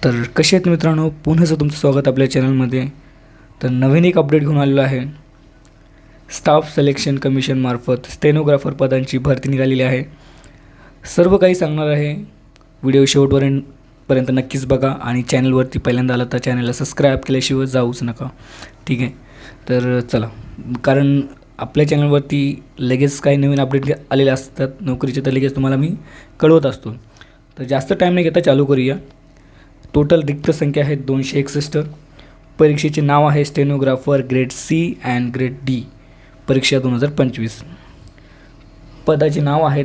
तर कसे आहेत मित्रांनो, पुन्हा तुमचं स्वागत आपल्या चॅनलमध्ये. तर नवीन एक अपडेट घेऊन आलेलो आहे. स्टाफ सिलेक्शन कमिशन मार्फत स्टेनोग्राफर पदांची भरती निघालेली आहे. सर्व काही सांगणार आहे. व्हिडिओ शेवटपर्यंत नक्कीच बघा आणि चॅनलवरती पहिल्यांदा आला तर चॅनलला सबस्क्राईब केल्याशिवाय जाऊच नका. ठीक आहे, तर चला, कारण आपल्या चॅनलवरती लगेच काही नवीन अपडेट आलेले असतात नोकरीचे, तर लगेच तुम्हाला मी कळवत असतो. तर जास्त टाईम नाही घेता चालू करूया. टोटल रिक्त संख्या आहे 261. परीक्षेचे नाव आहे stenographer grade C and grade D परीक्षा 2025. पदाचे नाव आहेत.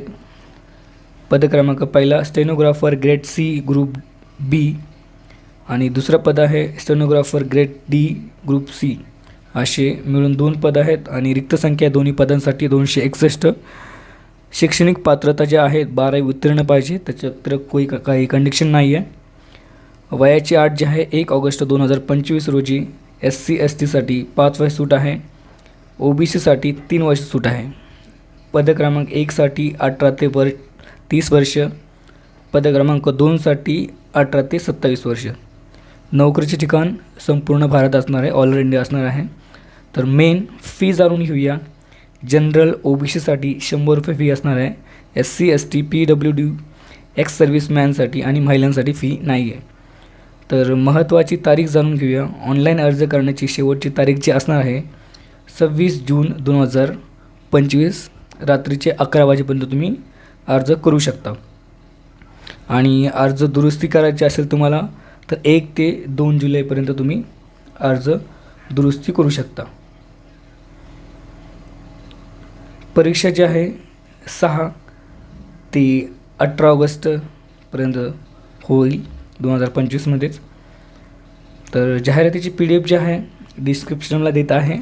पद क्रमांक पहिला stenographer grade C group B आणि दुसरा पद आहे stenographer grade D group C. असे मिळून 2 पद आहेत आणि रिक्त संख्या दोन्ही पदांसाठी 261. शैक्षणिक पात्रता ज्या आहेत 12वी उत्तीर्ण पाहिजे, त्याच्यात काही कंडिशन नाही आहे. वयाची अट जी आहे 1 ऑगस्ट 2025 रोजी SC STसाठी 5 वर्ष सूट आहे. OBC साठी 3 वर्ष सूट आहे. पद क्रमांक 1 साठी 18 ते 30 वर्ष, पद क्रमांक 2 साठी 18 ते 27 वर्ष. नोकरीचे ठिकाण संपूर्ण भारत असणार आहे, ऑल इंडिया असणार आहे. तर मेन फी जाणून घेऊया. जनरल OBC साठी 100 रुपये फी असणार आहे. SC ST PWD एक्स सर्व्हिसमॅनसाठी आणि महिलांसाठी फी नाही आहे. तर महत्त्वाची तारीख जाणून घेऊया. ऑनलाईन अर्ज करण्याची शेवटची तारीख जी असणार आहे 26 जून 2025 रात्रीचे 11 वाजेपर्यंत तुम्ही अर्ज करू शकता. आणि अर्ज दुरुस्ती करायची असेल तुम्हाला तर 1 ते 2 जुलैपर्यंत तुम्ही अर्ज दुरुस्ती करू शकता. परीक्षा जी आहे 6 ते 18 ऑगस्टपर्यंत होईल 2025मध्येच. तर जाहिरातीची PDF जी आहे डिस्क्रिप्शनला देत आहे.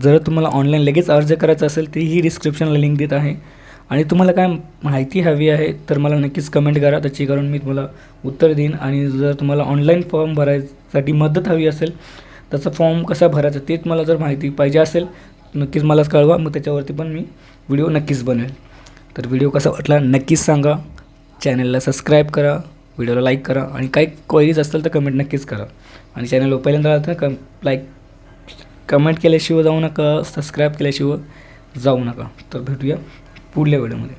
जर तुम्हाला ऑनलाईन लगेच अर्ज करायचा असेल तर ही डिस्क्रिप्शनला लिंक देत आहे. आणि तुम्हाला काय माहिती हवी आहे तर मला नक्कीच कमेंट करा, त्याची करून मी तुम्हाला उत्तर देईन. आणि जर तुम्हाला ऑनलाईन फॉर्म भरायसाठी मदत हवी असेल, त्याचा फॉर्म कसा भरायचा ते मला जर माहिती पाहिजे असेल नक्कीच मला कळवा, मग त्याच्यावरती पण मी व्हिडिओ नक्कीच बनवेल. तर व्हिडिओ कसा वाटला नक्कीच सांगा. चॅनलला सबस्क्राईब करा, व्हिडिओला लाईक करा आणि काही क्वेरीज असतील तर कमेंट नक्कीच करा. आणि चॅनलवर पहिल्यांदा आलं तर कमेंट केल्याशिवाय जाऊ नका, सबस्क्राईब केल्याशिवाय जाऊ नका. तर भेटूया पुढल्या व्हिडिओमध्ये.